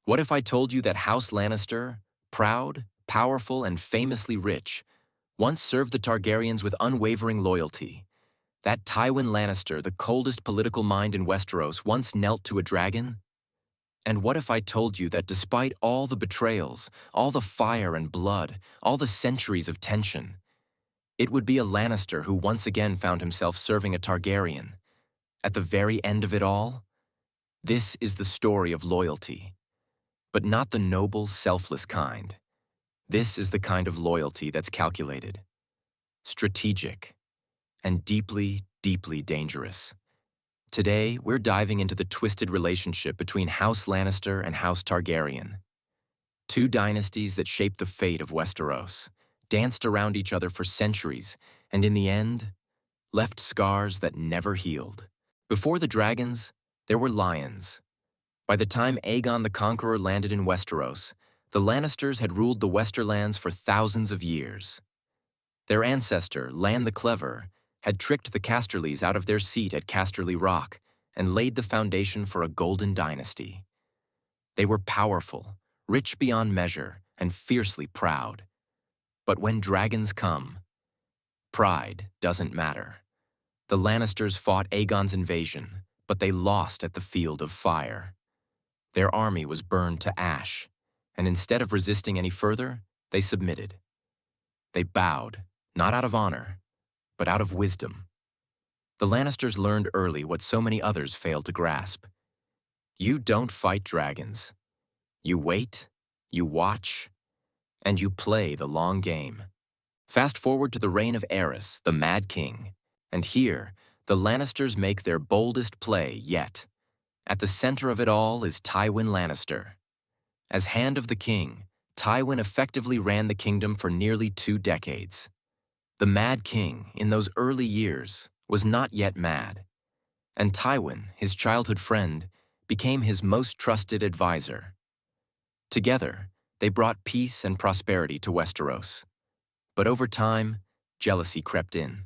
What if I told you that House Lannister, proud, powerful, and famously rich, once served the Targaryens with unwavering loyalty? That Tywin Lannister, the coldest political mind in Westeros, once knelt to a dragon? And what if I told you that despite all the betrayals, all the fire and blood, all the centuries of tension, it would be a Lannister who once again found himself serving a Targaryen? At the very end of it all, this is the story of loyalty. But not the noble, selfless kind. This is the kind of loyalty that's calculated, strategic, and deeply, deeply dangerous. Today, we're diving into the twisted relationship between House Lannister and House Targaryen. Two dynasties that shaped the fate of Westeros, danced around each other for centuries, and in the end, left scars that never healed. Before the dragons, there were lions. By the time Aegon the Conqueror landed in Westeros, the Lannisters had ruled the Westerlands for thousands of years. Their ancestor, Lann the Clever, had tricked the Casterlys out of their seat at Casterly Rock and laid the foundation for a golden dynasty. They were powerful, rich beyond measure, and fiercely proud. But when dragons come, pride doesn't matter. The Lannisters fought Aegon's invasion, but they lost at the Field of Fire. Their army was burned to ash, and instead of resisting any further, they submitted. They bowed, not out of honor, but out of wisdom. The Lannisters learned early what so many others failed to grasp. You don't fight dragons. You wait, you watch, and you play the long game. Fast forward to the reign of Aerys, the Mad King, and here, the Lannisters make their boldest play yet. At the center of it all is Tywin Lannister. As Hand of the King, Tywin effectively ran the kingdom for nearly 2 decades. The Mad King, in those early years, was not yet mad, and Tywin, his childhood friend, became his most trusted advisor. Together, they brought peace and prosperity to Westeros. But over time, jealousy crept in.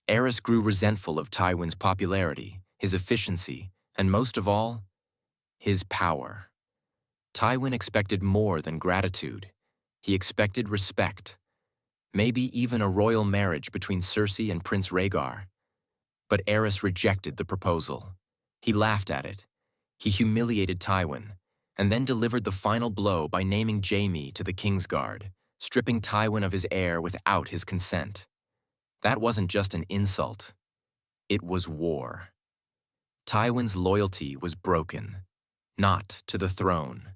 Aerys grew resentful of Tywin's popularity, his efficiency, and most of all, his power. Tywin expected more than gratitude. He expected respect. Maybe even a royal marriage between Cersei and Prince Rhaegar. But Aerys rejected the proposal. He laughed at it. He humiliated Tywin, and then delivered the final blow by naming Jaime to the Kingsguard, stripping Tywin of his heir without his consent. That wasn't just an insult. It was war. Tywin's loyalty was broken, not to the throne,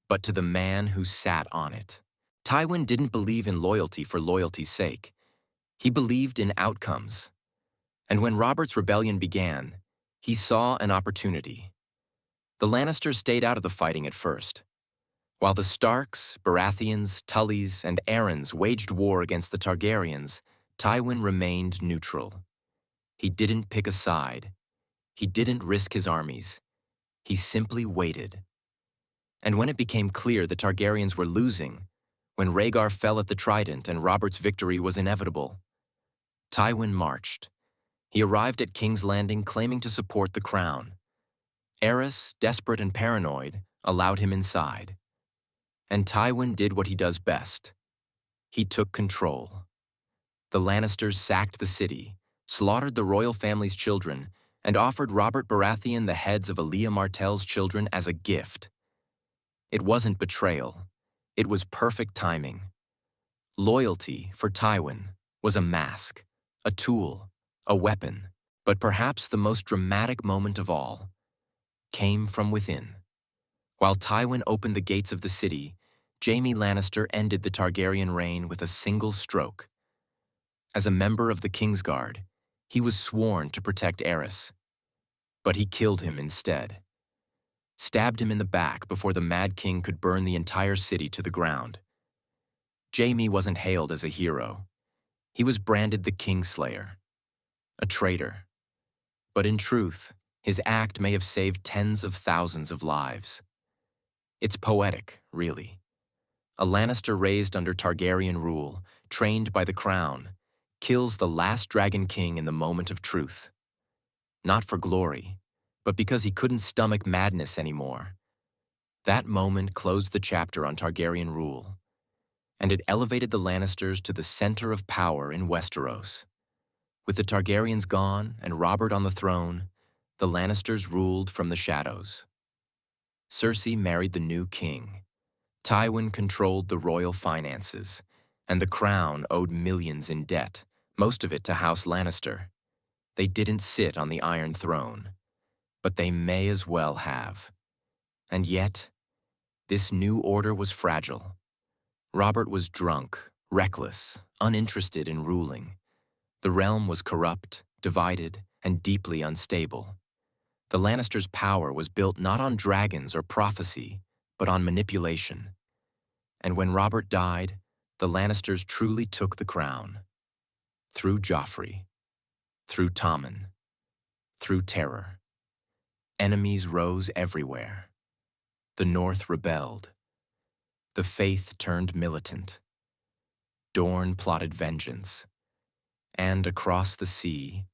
but to the man who sat on it. Tywin didn't believe in loyalty for loyalty's sake. He believed in outcomes. And when Robert's rebellion began, he saw an opportunity. The Lannisters stayed out of the fighting at first. While the Starks, Baratheons, Tullys, and Arryns waged war against the Targaryens, Tywin remained neutral. He didn't pick a side. He didn't risk his armies. He simply waited. And when it became clear the Targaryens were losing, when Rhaegar fell at the Trident and Robert's victory was inevitable, Tywin marched. He arrived at King's Landing claiming to support the crown. Aerys, desperate and paranoid, allowed him inside. And Tywin did what he does best. He took control. The Lannisters sacked the city, slaughtered the royal family's children, and offered Robert Baratheon the heads of Alia Martell's children as a gift. It wasn't betrayal. It was perfect timing. Loyalty, for Tywin, was a mask, a tool, a weapon, but perhaps the most dramatic moment of all came from within. While Tywin opened the gates of the city, Jaime Lannister ended the Targaryen reign with a single stroke. As a member of the Kingsguard, he was sworn to protect Aerys. But he killed him instead. Stabbed him in the back before the Mad King could burn the entire city to the ground. Jaime wasn't hailed as a hero. He was branded the Kingslayer, a traitor. But in truth, his act may have saved tens of thousands of lives. It's poetic, really. A Lannister raised under Targaryen rule, trained by the crown, kills the last Dragon King in the moment of truth. Not for glory, but because he couldn't stomach madness anymore. That moment closed the chapter on Targaryen rule, and it elevated the Lannisters to the center of power in Westeros. With the Targaryens gone and Robert on the throne, the Lannisters ruled from the shadows. Cersei married the new king. Tywin controlled the royal finances, and the crown owed millions in debt, most of it to House Lannister. They didn't sit on the Iron Throne, but they may as well have. And yet, this new order was fragile. Robert was drunk, reckless, uninterested in ruling. The realm was corrupt, divided, and deeply unstable. The Lannisters' power was built not on dragons or prophecy, but on manipulation. And when Robert died, the Lannisters truly took the crown. Through Joffrey, through Tommen, through terror. Enemies rose everywhere. The North rebelled. The Faith turned militant. Dorne plotted vengeance. And across the sea,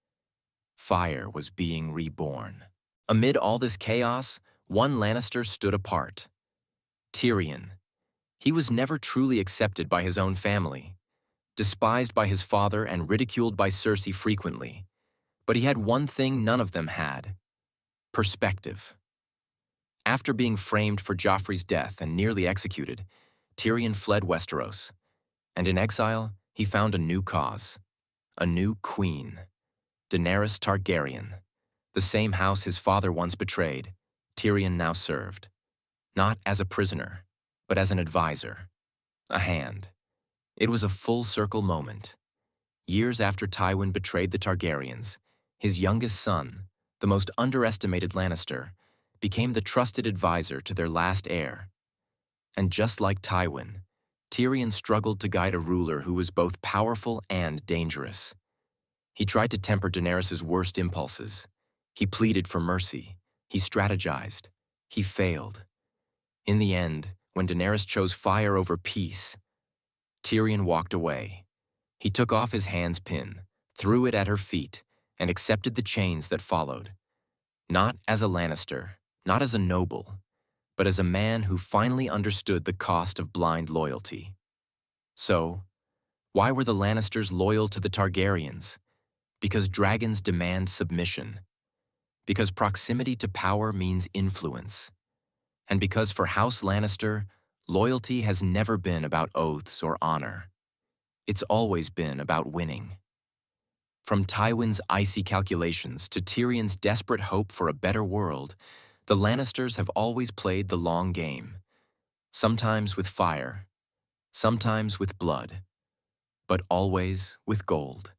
fire was being reborn. Amid all this chaos, one Lannister stood apart. Tyrion. He was never truly accepted by his own family, despised by his father and ridiculed by Cersei frequently. But he had one thing none of them had: perspective. After being framed for Joffrey's death and nearly executed, Tyrion fled Westeros, and in exile, he found a new cause, a new queen, Daenerys Targaryen. The same house his father once betrayed, Tyrion now served, not as a prisoner, but as an advisor, a hand. It was a full-circle moment. Years after Tywin betrayed the Targaryens, his youngest son, the most underestimated Lannister, became the trusted advisor to their last heir. And just like Tywin, Tyrion struggled to guide a ruler who was both powerful and dangerous. He tried to temper Daenerys' worst impulses. He pleaded for mercy. He strategized. He failed. In the end, when Daenerys chose fire over peace, Tyrion walked away. He took off his hand's pin, threw it at her feet, and accepted the chains that followed. Not as a Lannister, not as a noble, but as a man who finally understood the cost of blind loyalty. So, why were the Lannisters loyal to the Targaryens? Because dragons demand submission. Because proximity to power means influence. And because for House Lannister, loyalty has never been about oaths or honor. It's always been about winning. From Tywin's icy calculations to Tyrion's desperate hope for a better world, the Lannisters have always played the long game. Sometimes with fire, sometimes with blood, but always with gold.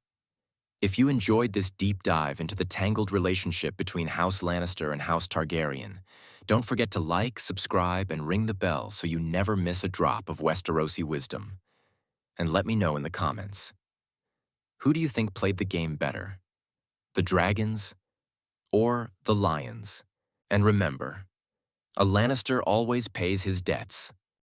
If you enjoyed this deep dive into the tangled relationship between House Lannister and House Targaryen, don't forget to like, subscribe, and ring the bell so you never miss a drop of Westerosi wisdom. And let me know in the comments. Who do you think played the game better? The dragons or the lions? And remember, a Lannister always pays his debts.